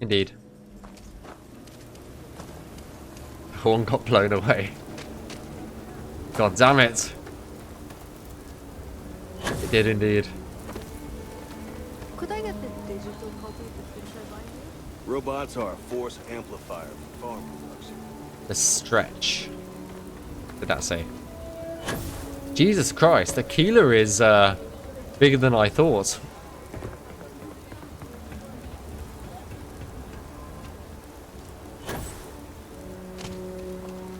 Indeed. Horn got blown away. God damn it. It did indeed. Could I get the digital copy of the picture binder? Robots are a force amplifier for farm production. The stretch. What did that say? Jesus Christ, the Keeler is bigger than I thought.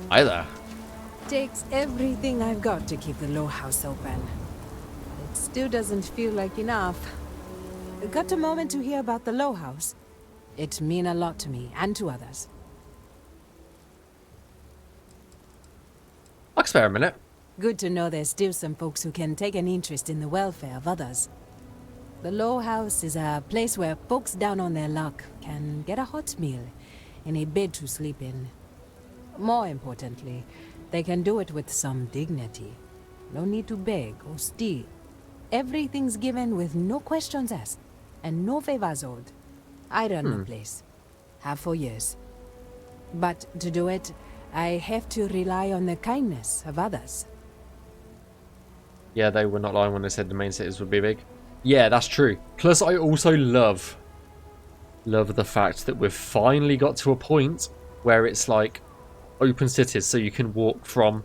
Hi there. Takes everything I've got to keep the low house open. It still doesn't feel like enough. Got a moment to hear about the low house? It mean a lot to me and to others. I'll spare a minute. Good to know there's still some folks who can take an interest in the welfare of others. The low house is a place where folks down on their luck can get a hot meal and a bed to sleep in. More importantly, they can do it with some dignity. No need to beg or steal. Everything's given with no questions asked, and no favors owed. I run the place. Have for years. But to do it, I have to rely on the kindness of others. Yeah, they were not lying when they said the main cities would be big. Yeah, that's true. Plus, I also love the fact that we've finally got to a point where it's like open cities, so you can walk from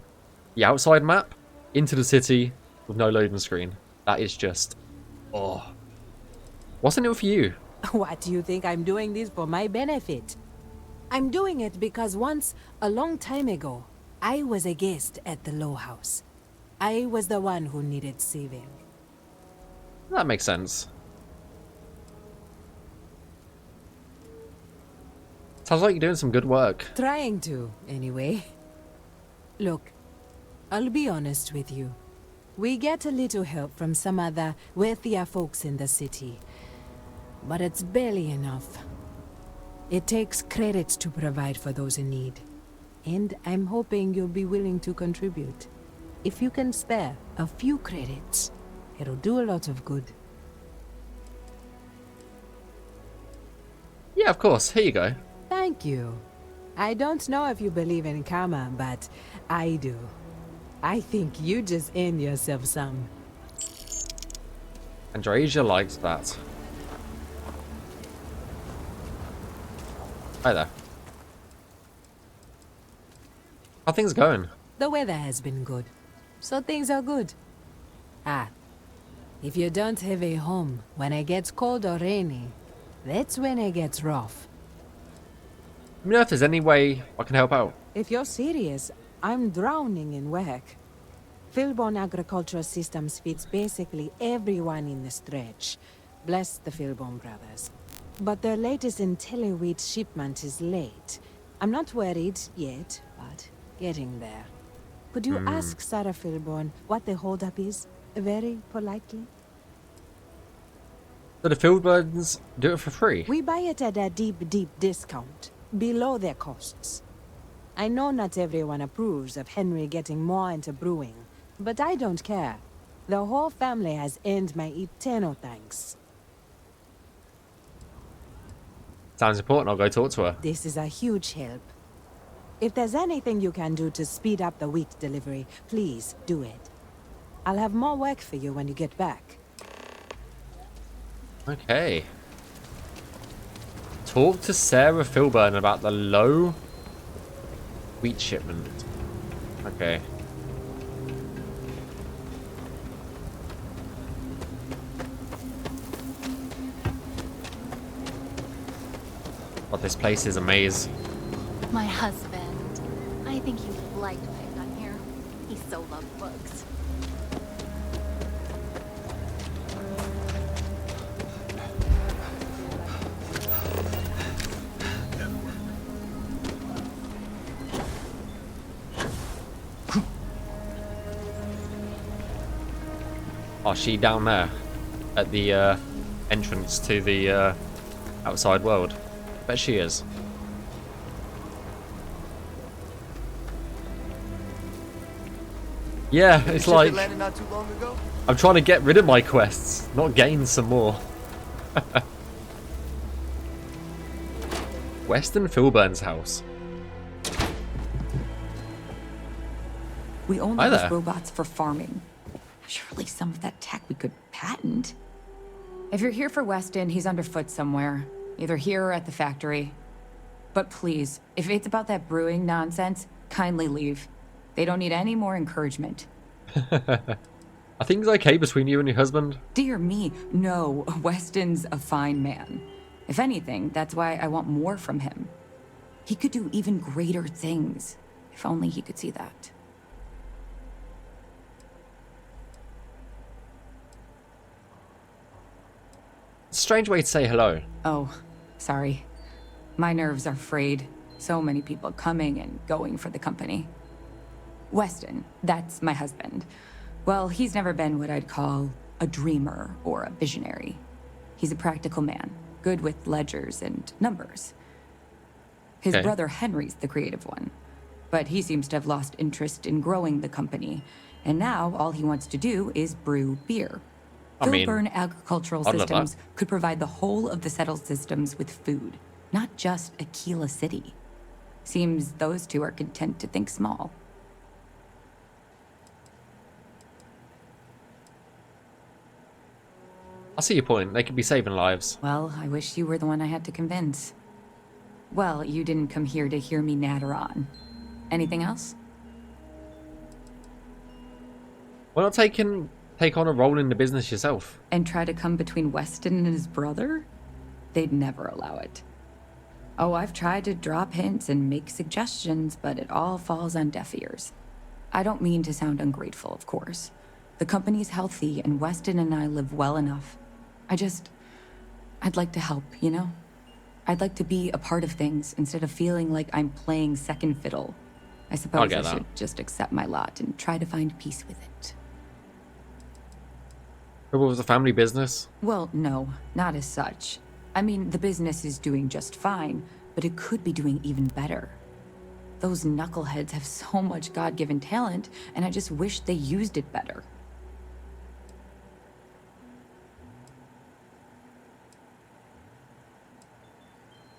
the outside map into the city with no loading screen. That is just, oh. Wasn't it for you? What do you think I'm doing this for my benefit? I'm doing it because once, a long time ago, I was a guest at the Low House. I was the one who needed saving. That makes sense. Sounds like you're doing some good work. Trying to, anyway. Look, I'll be honest with you. We get a little help from some other wealthier folks in the city. But it's barely enough. It takes credits to provide for those in need. And I'm hoping you'll be willing to contribute. If you can spare a few credits, it'll do a lot of good. Yeah, of course. Here you go. Thank you. I don't know if you believe in karma, but I do. I think you just earned yourself some. Andresia likes that. Hi there. How things going? The weather has been good, so things are good. Ah, if you don't have a home when it gets cold or rainy, that's when it gets rough. Let me know if there's any way I can help out. If you're serious, I'm drowning in work. Philborn Agricultural Systems feeds basically everyone in the stretch. Bless the Philborn brothers. But their latest IntelliWheat shipment is late. I'm not worried yet, but getting there. Could you ask Sarah Philborn what the holdup is? Very politely. So the field birds do it for free? We buy it at a deep, deep discount, below their costs. I know not everyone approves of Henry getting more into brewing, but I don't care. The whole family has earned my eternal thanks. Sounds important. I'll go talk to her. This is a huge help. If there's anything you can do to speed up the wheat delivery, please do it. I'll have more work for you when you get back. Okay. Talk to Sarah Philburn about the low wheat shipment. Okay. But this place is a maze. My husband. I think he liked when I got here. He so loved bugs. Oh, she down there at the entrance to the outside world. Bet she is. Yeah, it's like Not too long ago? I'm trying to get rid of my quests, not gain some more. Weston Filburn's house. We only Hi use there. robots for farming. Surely some of that tech we could patent. If you're here for Weston, he's underfoot somewhere. Either here or at the factory. But please, if it's about that brewing nonsense, kindly leave. They don't need any more encouragement. Are things okay between you and your husband? Dear me, no, Weston's a fine man. If anything, that's why I want more from him. He could do even greater things. If only he could see that. Strange way to say hello. Oh, sorry. My nerves are frayed. So many people coming and going for the company. Weston, that's my husband. Well, he's never been what I'd call a dreamer or a visionary. He's a practical man, good with ledgers and numbers. His Okay. brother Henry's the creative one, but he seems to have lost interest in growing the company, and now all he wants to do is brew beer. I mean, Filburn Agricultural I'd love Systems that. could provide the whole of the settled systems with food, not just Aquila City. Seems those two are content to think small. I see your point. They could be saving lives. Well, I wish you were the one I had to convince. Well, you didn't come here to hear me natter on. Anything else? Why not take on a role in the business yourself? And try to come between Weston and his brother? They'd never allow it. Oh, I've tried to drop hints and make suggestions, but it all falls on deaf ears. I don't mean to sound ungrateful, of course. The company's healthy, and Weston and I live well enough. I'd like to help, you know? I'd like to be a part of things instead of feeling like I'm playing second fiddle. I suppose get I that. should just accept my lot and try to find peace with it. But was a family business? Well, no, not as such. I mean, the business is doing just fine, but it could be doing even better. Those knuckleheads have so much God-given talent, and I just wish they used it better.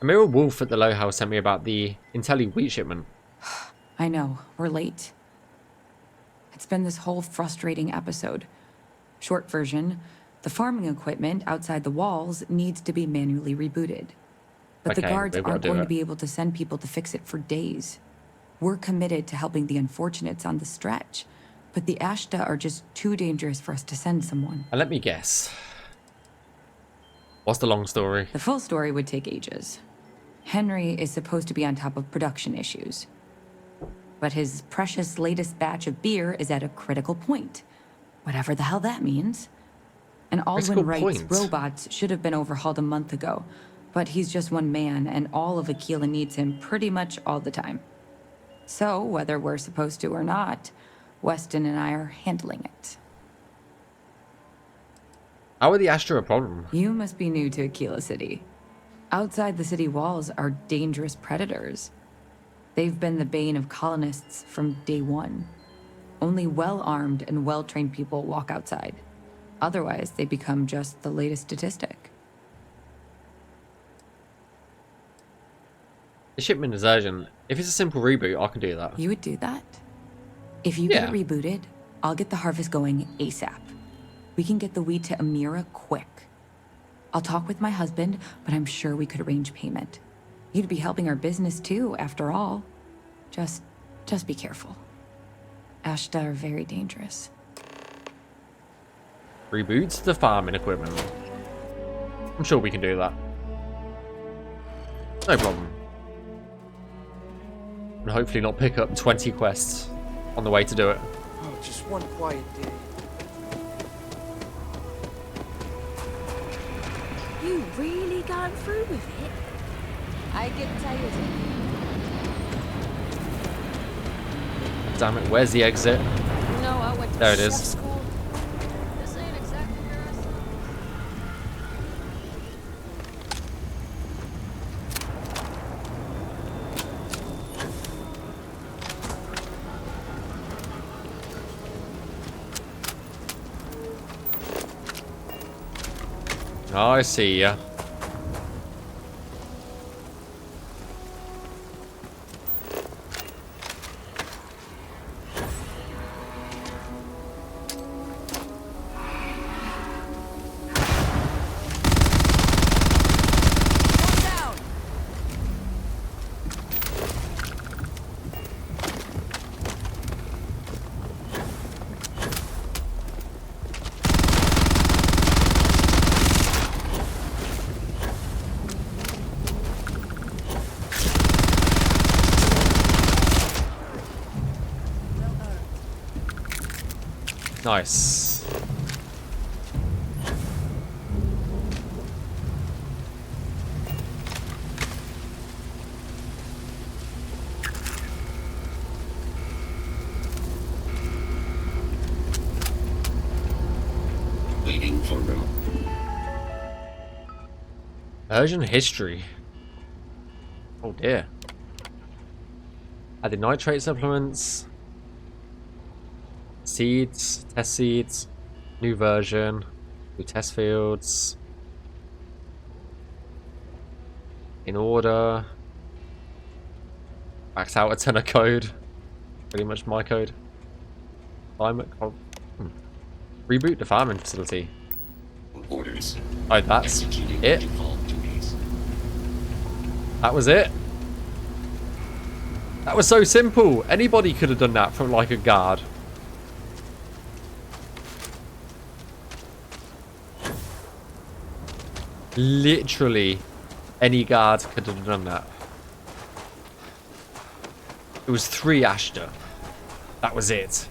Amira Wolf at the Low House sent me about the Intelli wheat shipment. I know, we're late. It's been this whole frustrating episode. Short version, the farming equipment outside the walls needs to be manually rebooted. But the Okay, guards they've gotta aren't do going it. to be able to send people to fix it for days. We're committed to helping the unfortunates on the stretch, but the Ashta are just too dangerous for us to send someone. And let me guess. What's the long story? The full story would take ages. Henry is supposed to be on top of production issues. But his precious latest batch of beer is at a critical point. Whatever the hell that means. And Critical Aldwin Wright's point? robots should have been overhauled a month ago. But he's just one man, and all of Aquila needs him pretty much all the time. So, whether we're supposed to or not, Weston and I are handling it. How are the Astra a problem? You must be new to Aquila City. Outside the city walls are dangerous predators. They've been the bane of colonists from day one. Only well-armed and well-trained people walk outside. Otherwise, they become just the latest statistic. The shipment is urgent. If it's a simple reboot, I can do that. You would do that? If you Yeah. get rebooted, I'll get the harvest going ASAP. We can get the wheat to Amira quick. I'll talk with my husband, but I'm sure we could arrange payment. You'd be helping our business too, after all. Just be careful. Ashta are very dangerous. Reboots the farming equipment. I'm sure we can do that. No problem. And hopefully not pick up 20 quests on the way to do it. Oh, just one quiet day. You really gone through with it? I get tired of it. Damn it, where's the exit? No, I went to There it chef is. school. This ain't exactly where I thought. Oh, I see ya. Nice. Waiting for them. Persian history. Oh dear. Added nitrate supplements. Seeds. Test seeds. New version. New test fields. In order. Maxed out a ton of code. Pretty much my code. Climate. Reboot the farming facility. Orders. Oh, that's Executing it? default duties. That was it? That was so simple. Anybody could have done that from like a guard. Literally any guard could have done that. It was 3 Ashta. That was it.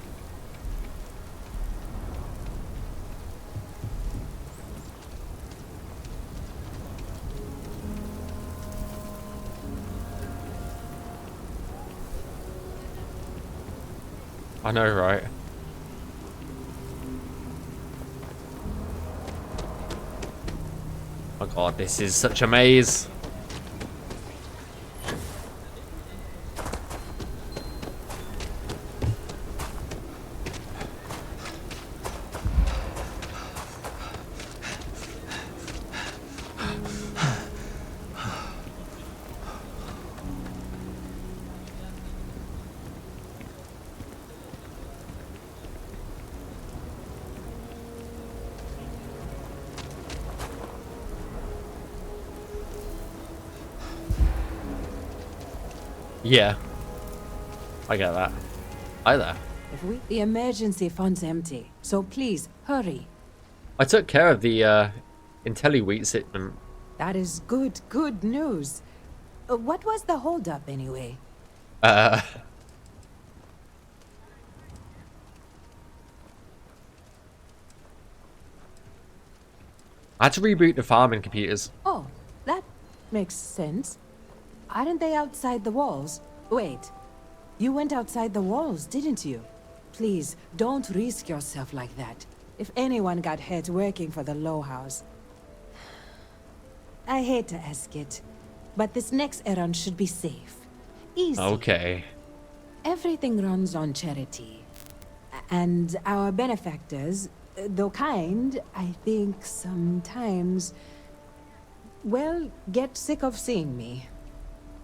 I know, right? Oh god, this is such a maze. Yeah. I get that. Hi there. The emergency fund's empty, so please, hurry. I took care of the IntelliWheat shipment. That is good news. What was the holdup anyway? I had to reboot the farming computers. Oh, that makes sense. Aren't they outside the walls? Wait, you went outside the walls, didn't you? Please, don't risk yourself like that. If anyone got hurt working for the Low House. I hate to ask it, but this next errand should be safe. Easy. Okay. Everything runs on charity. And our benefactors, though kind, I think sometimes, well, get sick of seeing me.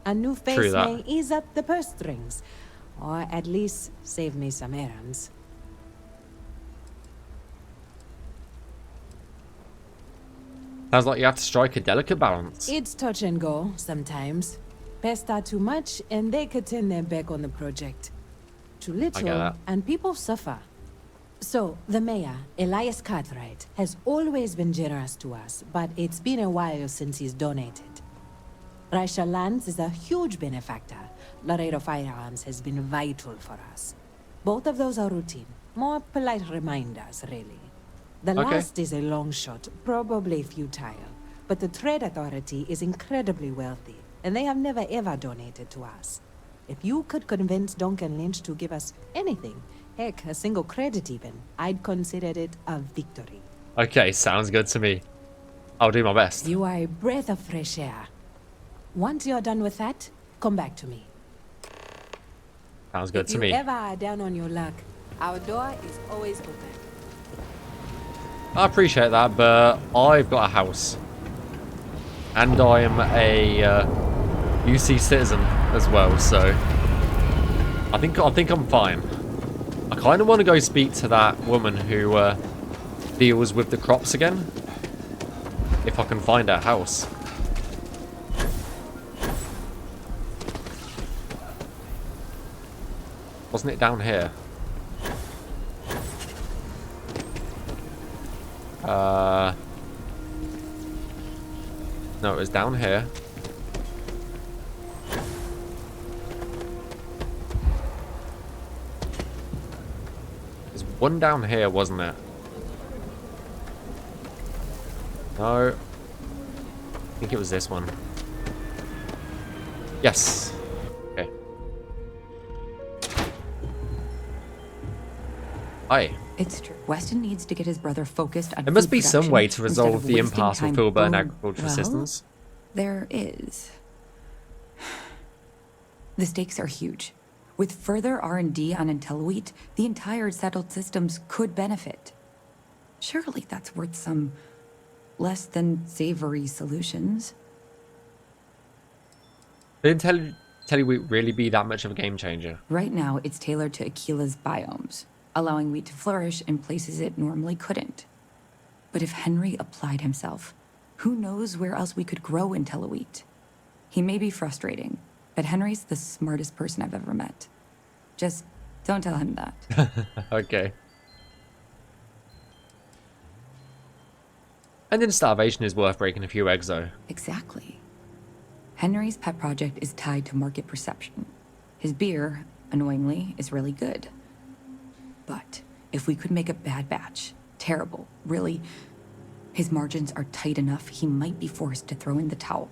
A new True face that. may ease up the purse strings, or at least save me some errands. Sounds like you have to strike a delicate balance. It's touch and go sometimes. Pester too much, and they could turn their back on the project. Too little, that. and people suffer. So, the mayor, Elias Cartwright, has always been generous to us, but it's been a while since he's donated. Raisha Lands is a huge benefactor. Laredo Firearms has been vital for us. Both of those are routine. More polite reminders, really. The Okay. last is a long shot, probably futile. But the Trade Authority is incredibly wealthy, and they have never ever donated to us. If you could convince Duncan Lynch to give us anything, heck, a single credit even, I'd consider it a victory. Okay, sounds good to me. I'll do my best. You are a breath of fresh air. Once you're done with that, come back to me. Sounds good If to you me. ever are down on your luck, our door is always open. I appreciate that, but I've got a house. And I'm a UC citizen as well, so I think I'm fine. I kind of want to go speak to that woman who deals with the crops again. If I can find her house. Wasn't it down here? No, it was down here. It's one down here, wasn't it? No. I think it was this one. Yes. Okay. Hi. It's true. Weston needs to get his brother focused on There must food be some production way to instead of resolve the wasting impasse with time- Filbert and Oh, agricultural well, assistance. There is. The stakes are huge. With further R&D on IntelliWheat, the entire settled systems could benefit. Surely that's worth some less than savory solutions. Didn't IntelliWheat really be that much of a game changer? Right now, it's tailored to Aquila's biomes, allowing wheat to flourish in places it normally couldn't. But if Henry applied himself, who knows where else we could grow IntelliWheat? He may be frustrating, but Henry's the smartest person I've ever met. Just don't tell him that. Okay. Ending starvation is worth breaking a few eggs, though. Exactly. Henry's pet project is tied to market perception. His beer, annoyingly, is really good. But if we could make a bad batch, terrible, really, his margins are tight enough he might be forced to throw in the towel.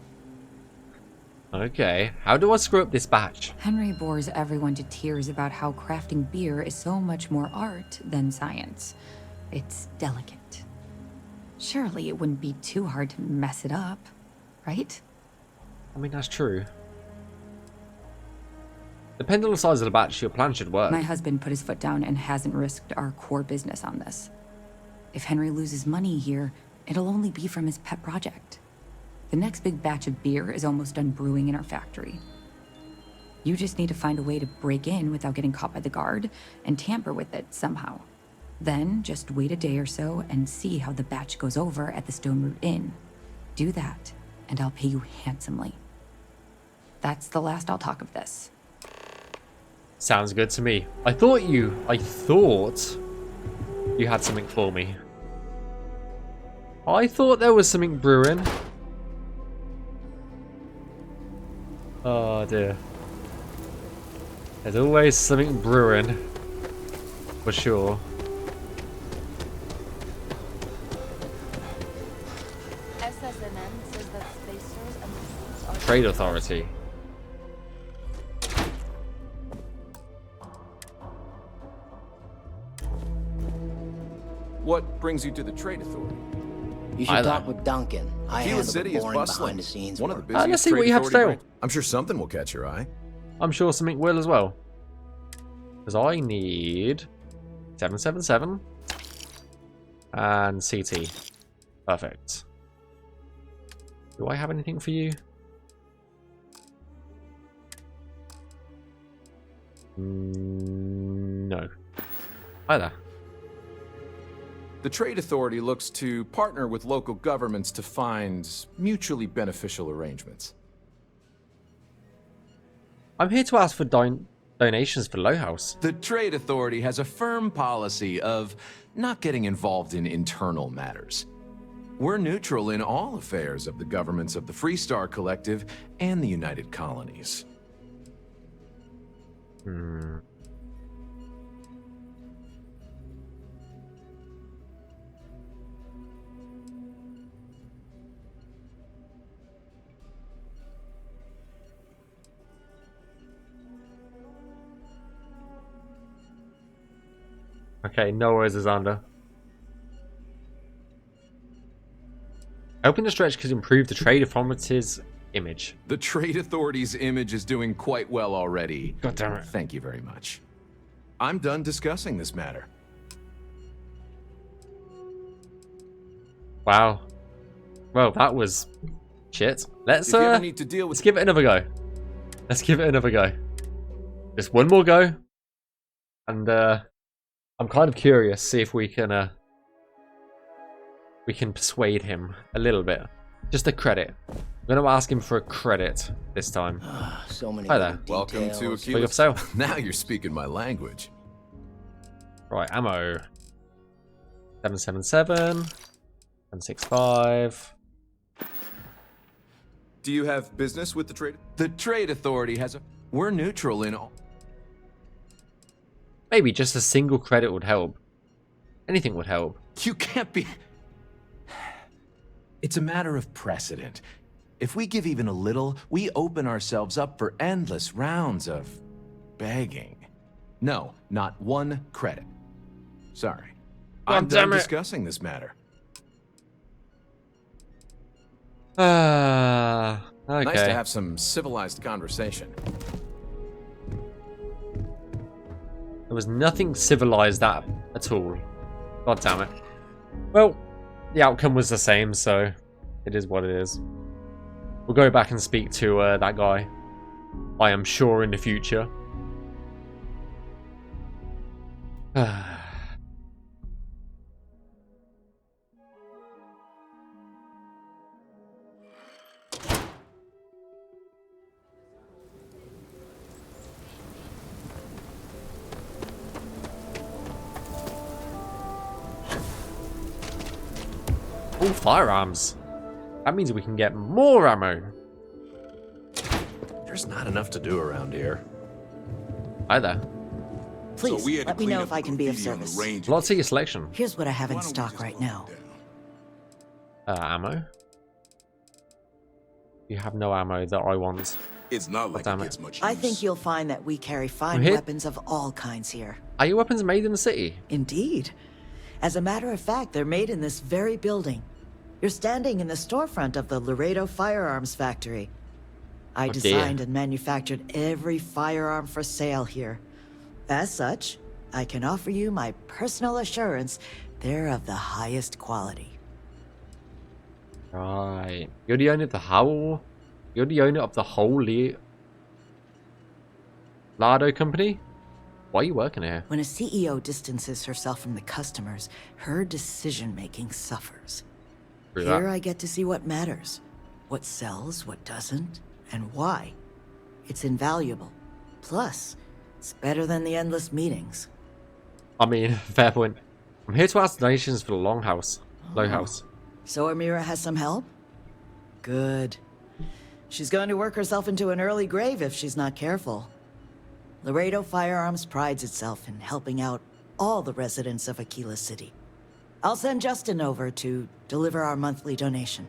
Okay. How do I screw up this batch? Henry bores everyone to tears about how crafting beer is so much more art than science. It's delicate. Surely it wouldn't be too hard to mess it up, right? I mean, that's true. Depending on the size of the batch, your plan should work. My husband put his foot down and hasn't risked our core business on this. If Henry loses money here, it'll only be from his pet project. The next big batch of beer is almost done brewing in our factory. You just need to find a way to break in without getting caught by the guard and tamper with it somehow. Then just wait a day or so and see how the batch goes over at the Stone Root Inn. Do that, and I'll pay you handsomely. That's the last I'll talk of this. Sounds good to me. I thought you had something for me. I thought there was something brewing. Oh dear. There's always something brewing. For sure. SSNN says that spacers and machines are Trade Authority. What brings you to the Trade Authority? You Hi should there. talk with Duncan. I Aquila handle City the is boring bustling. behind the scenes One of work. the busiest Let's see what trade you have to authority say. I'm sure something will catch your eye. I'm sure something will as well. Because I need 777 and CT. Perfect. Do I have anything for you? No. Hi there. The Trade Authority looks to partner with local governments to find mutually beneficial arrangements. I'm here to ask for donations for Low House. The Trade Authority has a firm policy of not getting involved in internal matters. We're neutral in all affairs of the governments of the Freestar Collective and the United Colonies. Okay, no worries, Azanda. Helping the stretch could improve the Trade Authority's image. The Trade Authority's image is doing quite well already. God damn it. Thank you very much. I'm done discussing this matter. Wow. Well, that was shit. Let's If you ever need to deal with let's give it another go. Let's give it another go. Just one more go. And I'm kind of curious, see if we can persuade him a little bit. Just a credit. I'm gonna ask him for a credit this time. So many Hi little there. Welcome to details. What you got for Aquila. sale? Now you're speaking my language. Right, ammo. 777. 165. Do you have business with the Trade? The Trade Authority has a... We're neutral in all... Maybe just a single credit would help. Anything would help. You can't be... It's a matter of precedent. If we give even a little, we open ourselves up for endless rounds of begging. No, not one credit. Sorry. I'm done discussing this matter. Okay. Nice to have some civilized conversation. There was nothing civilized at all. God damn it. Well, the outcome was the same, so it is what it is. We'll go back and speak to that guy. I am sure in the future. Oh, firearms. That means we can get more ammo. There's not enough to do around here. Either. Please, let me know if I can be of service. Lots of your selection. Here's what I have in stock right now. Ammo? You have no ammo that I want. It's not like damn it it. gets much use. I think you'll find that we carry fine hit? weapons of all kinds here. Are your weapons made in the city? Indeed. As a matter of fact, they're made in this very building. You're standing in the storefront of the Laredo Firearms Factory. I dear. designed and manufactured every firearm for sale here. As such, I can offer you my personal assurance they're of the highest quality. Right. You're the owner of the whole... You're the owner of the whole Lardo company? Why are you working here? When a CEO distances herself from the customers, her decision-making suffers. True Here that. I get to see what matters, what sells, what doesn't, and why. It's invaluable. Plus, it's better than the endless meetings. I mean, fair point. I'm here to ask donations for the Low House. So Amira has some help? Good. She's going to work herself into an early grave if she's not careful. Laredo Firearms prides itself in helping out all the residents of Aquila City. I'll send Justin over to deliver our monthly donation.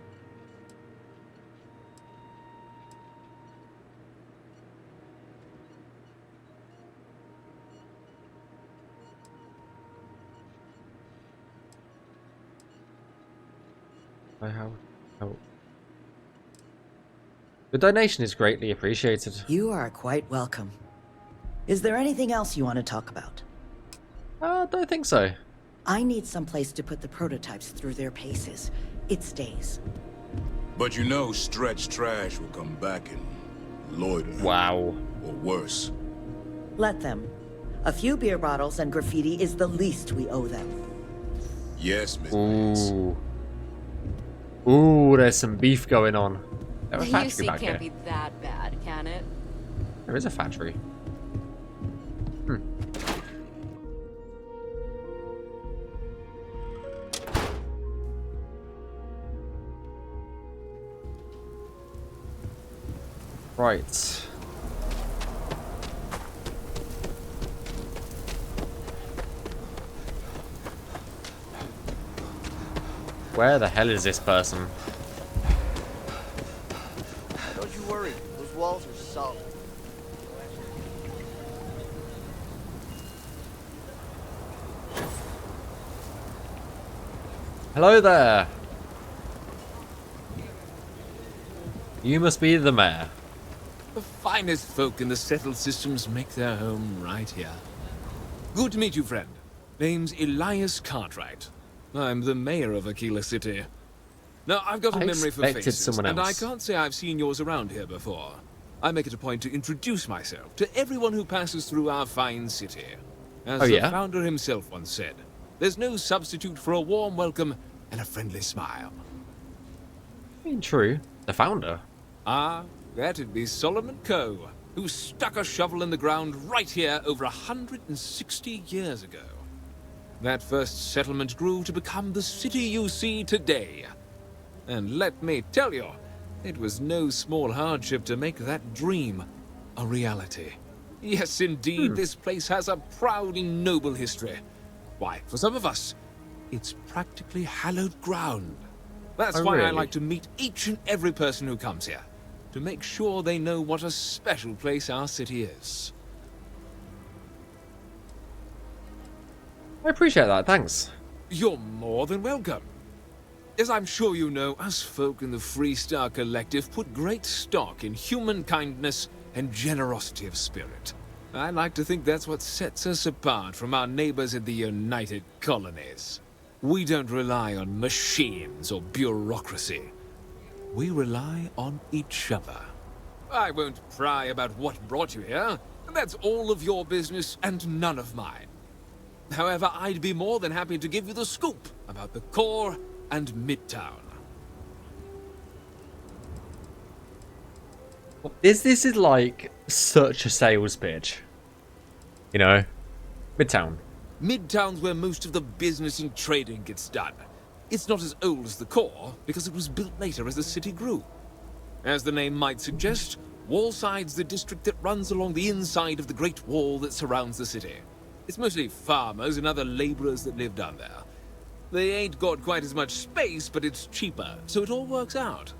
The donation is greatly appreciated. You are quite welcome. Is there anything else you want to talk about? I don't think so. I need some place to put the prototypes through their paces. It stays. But you know Stretch Trash will come back and loiter. Wow. Or worse. Let them. A few beer bottles and graffiti is the least we owe them. Yes, Miss Vance. Ooh. Ooh, there's some beef going on. There a The factory UC back can't here. be that bad, can it? There is a factory. Right. Where the hell is this person? Don't you worry, those walls are solid. Hello there. You must be the mayor. The finest folk in the settled systems make their home right here. Good to meet you, friend. Name's Elias Cartwright. I'm the mayor of Aquila City. Now, I've got a I memory for expected faces, someone and I else. can't say I've seen yours around here before. I make it a point to introduce myself to everyone who passes through our fine city. As Oh, the yeah? founder himself once said, there's no substitute for a warm welcome and a friendly smile. I mean, true. The founder. Ah, that'd be Solomon Coe, who stuck a shovel in the ground right here over 160 years ago. That first settlement grew to become the city you see today. And let me tell you, it was no small hardship to make that dream a reality. Yes, indeed, this place has a proud and noble history. Why, for some of us, It's practically hallowed ground. That's Oh, why I really? like to meet each and every person who comes here, to make sure they know what a special place our city is. I appreciate that, thanks. You're more than welcome. As I'm sure you know, us folk in the Freestar Collective put great stock in human kindness and generosity of spirit. I like to think that's what sets us apart from our neighbors in the United Colonies. We don't rely on machines or bureaucracy. We rely on each other. I won't pry about what brought you here. That's all of your business and none of mine. However, I'd be more than happy to give you the scoop about the core and Midtown. This is like such a sales pitch. You know? Midtown. Midtown's where most of the business and trading gets done. It's not as old as the core, because it was built later as the city grew. As the name might suggest, Wallside's the district that runs along the inside of the Great Wall that surrounds the city. It's mostly farmers and other laborers that live down there. They ain't got quite as much space, but it's cheaper, so it all works out.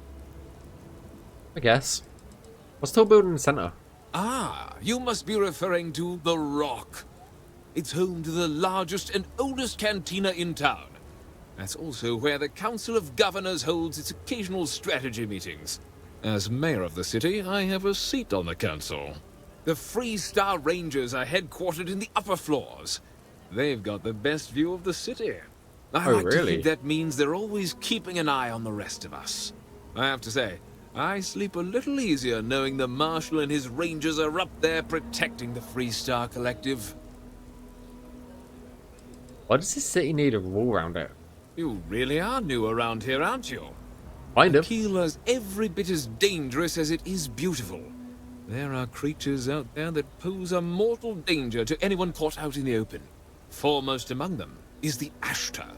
I guess. We're still building the center. Ah, you must be referring to The Rock. It's home to the largest and oldest cantina in town. That's also where the Council of Governors holds its occasional strategy meetings. As mayor of the city, I have a seat on the council. The Freestar Rangers are headquartered in the upper floors. They've got the best view of the city. I Oh, like to really? think that means they're always keeping an eye on the rest of us. I have to say, I sleep a little easier knowing the Marshal and his Rangers are up there protecting the Freestar Collective. Why does this city need a wall around it? You really are new around here, aren't you? Kind of. Keeler's every bit as dangerous as it is beautiful. There are creatures out there that pose a mortal danger to anyone caught out in the open. Foremost among them is the Ashtar.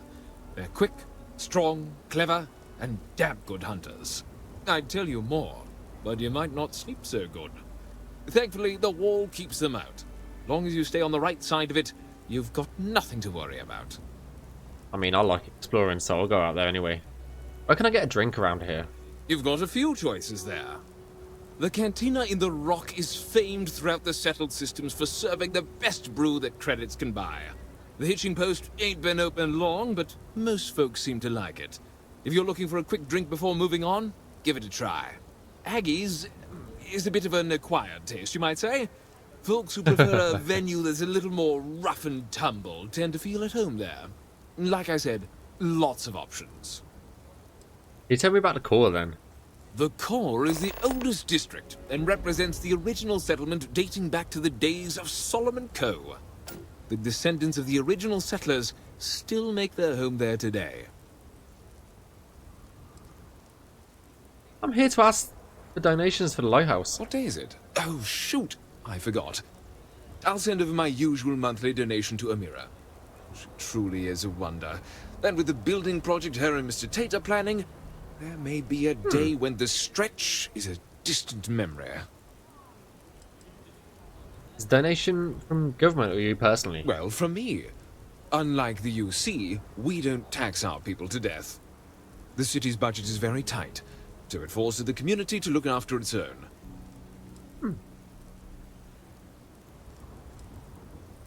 They're quick, strong, clever, and damn good hunters. I'd tell you more, but you might not sleep so good. Thankfully, the wall keeps them out. Long as you stay on the right side of it, you've got nothing to worry about. I mean, I like exploring, so I'll go out there anyway. Where can I get a drink around here? You've got a few choices there. The cantina in the Rock is famed throughout the settled systems for serving the best brew that credits can buy. The hitching post ain't been open long, but most folks seem to like it. If you're looking for a quick drink before moving on, give it a try. Aggie's is a bit of an acquired taste, you might say. Folks who prefer a venue that's a little more rough and tumble tend to feel at home there. Like I said, lots of options. Can you tell me about the core then? The core is the oldest district and represents the original settlement dating back to the days of Solomon Coe. The descendants of the original settlers still make their home there today. I'm here to ask for donations for the lighthouse. What day is it? Oh, shoot! I forgot. I'll send over my usual monthly donation to Amira. She truly is a wonder. And with the building project her and Mr. Tate are planning, there may be a day when the stretch is a distant memory. Is donation from government or you personally? Well, from me. Unlike the UC, we don't tax our people to death. The city's budget is very tight, so it falls to the community to look after its own.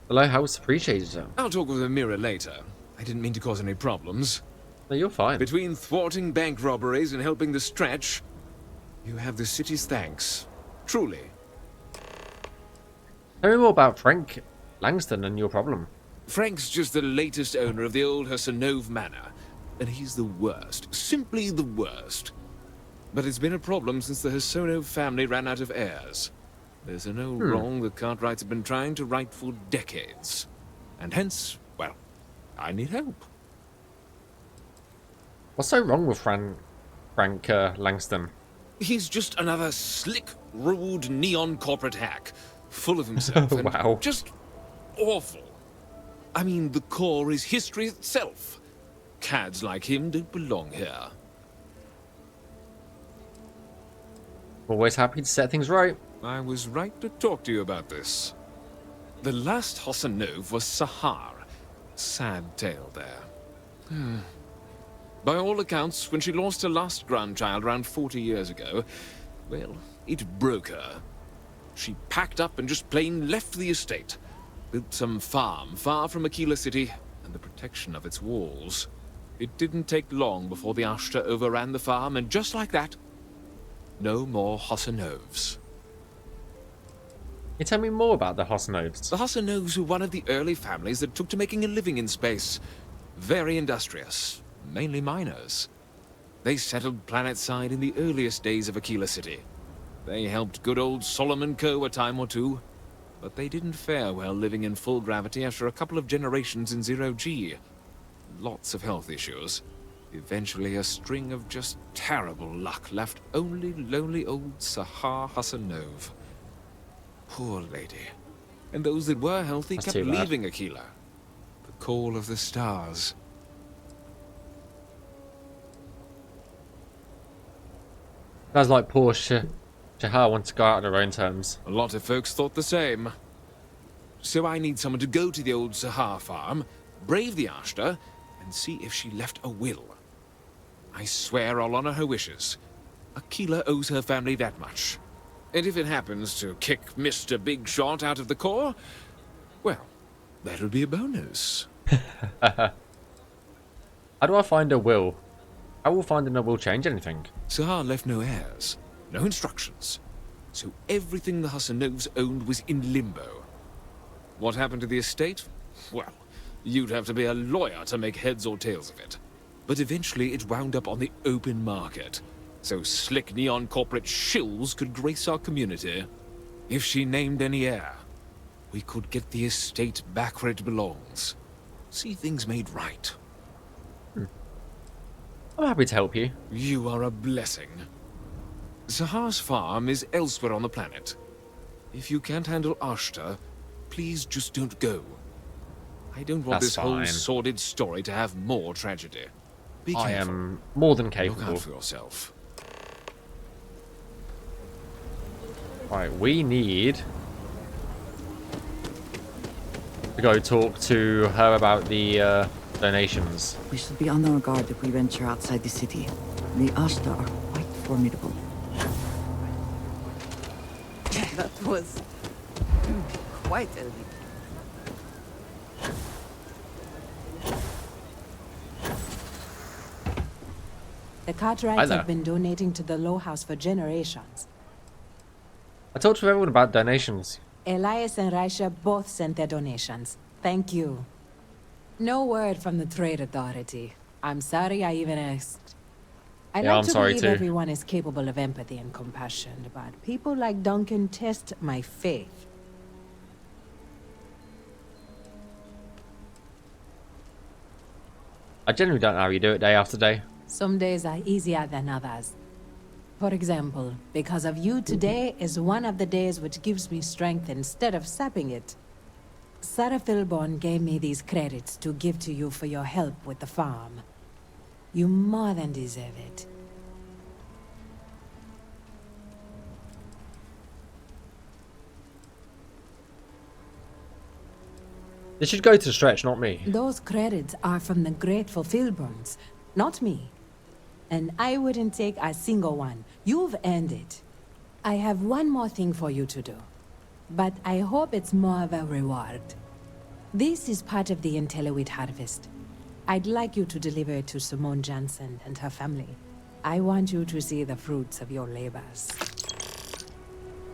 The lighthouse appreciates it. I'll talk with Amira later. I didn't mean to cause any problems. No, you're fine. Between thwarting bank robberies and helping the stretch, you have the city's thanks. Truly. Tell me more about Frank Langston and your problem. Frank's just the latest owner of the old Hassanove Manor, and he's the worst. Simply the worst. But it's been a problem since the Hassanove family ran out of heirs. There's an old wrong the Cartwrights have been trying to right for decades. And hence, well, I need help. What's so wrong with Frank Langston? He's just another slick, rude, neon corporate hack. Full of himself and Wow. just awful. I mean, the core is history itself. Cads like him don't belong here. Always happy to set things right. I was right to talk to you about this. The last Hassanove was Sahar. Sad tale there. By all accounts, when she lost her last grandchild around 40 years ago, well, it broke her. She packed up and just plain left the estate. Built some farm far from Aquila City and the protection of its walls. It didn't take long before the Ashta overran the farm, and just like that, no more Hossanovs. You tell me more about the Hossanovs. The Hossanovs were one of the early families that took to making a living in space. Very industrious, mainly miners. They settled planetside in the earliest days of Aquila City. They helped good old Solomon Coe a time or two, but they didn't fare well living in full gravity after a couple of generations in zero-G. Lots of health issues. Eventually a string of just terrible luck left only lonely old Sahar Hassanov. Poor lady. And those that were healthy That's kept too bad. leaving Aquila. The call of the stars. Sounds like poor Shahar wants to go out on her own terms. A lot of folks thought the same. So I need someone to go to the old Sahar farm, brave the Ashta, and see if she left a will. I swear I'll honor her wishes. Aquila owes her family that much. And if it happens to kick Mr. Big Shot out of the Corps, well, that'll be a bonus. How do I find a will? How will finding a will change anything? Sahar left no heirs, no instructions. So everything the Hassanovs owned was in limbo. What happened to the estate? Well, you'd have to be a lawyer to make heads or tails of it. But eventually it wound up on the open market, so slick neon corporate shills could grace our community. If she named any heir, we could get the estate back where it belongs. See things made right. I'm happy to help you. You are a blessing. Sahar's farm is elsewhere on the planet. If you can't handle Ashta, please just don't go. I don't want That's this whole fine. sordid story to have more tragedy. Be I careful. am more than Look capable. out for yourself. Right, we need to go talk to her about the donations. We should be on our guard if we venture outside the city. The Ashta are quite formidable. That was quite a leap. The Cartwrights Hi there. have been donating to the Low House for generations. I talked to everyone about donations. Elias and Raisha both sent their donations. Thank you. No word from the Trade Authority. I'm sorry I even asked. I Yeah, like I'm to sorry believe too. everyone is capable of empathy and compassion, but people like Duncan test my faith. I generally don't know how you do it day after day. Some days are easier than others. For example, because of you, today is one of the days which gives me strength instead of sapping it. Sarah Philborn gave me these credits to give to you for your help with the farm. You more than deserve it. They should go to Stretch, not me. Those credits are from the grateful Philborns, not me. And I wouldn't take a single one. You've earned it. I have one more thing for you to do. But I hope it's more of a reward. This is part of the Intellowit harvest. I'd like you to deliver it to Simone Jansen and her family. I want you to see the fruits of your labors.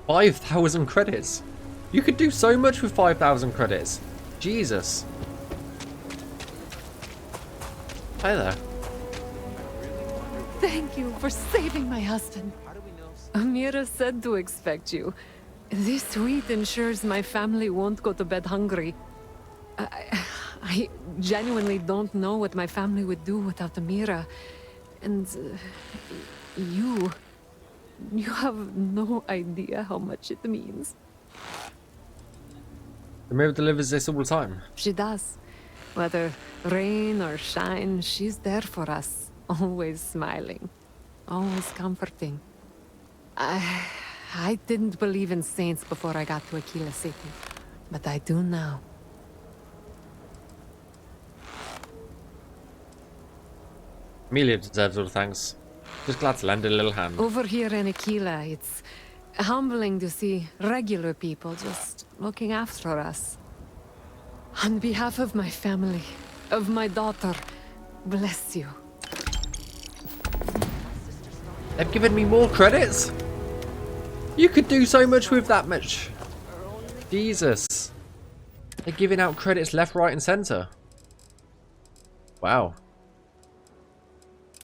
5,000 credits. You could do so much with 5,000 credits. Jesus. Hi there. Thank you for saving my husband. Amira said to expect you. This wheat ensures my family won't go to bed hungry. I genuinely don't know what my family would do without Amira. And you have no idea how much it means. The mirror delivers this all the time. She does. Whether rain or shine, she's there for us. Always smiling. Always comforting. I didn't believe in saints before I got to Aquila City. But I do now. Amelia deserves all the thanks. Just glad to lend a little hand. Over here in Aquila, it's humbling to see regular people just looking after us. On behalf of my family, of my daughter, bless you. They've given me more credits? You could do so much with that much. Jesus. They're giving out credits left, right, and centre. Wow.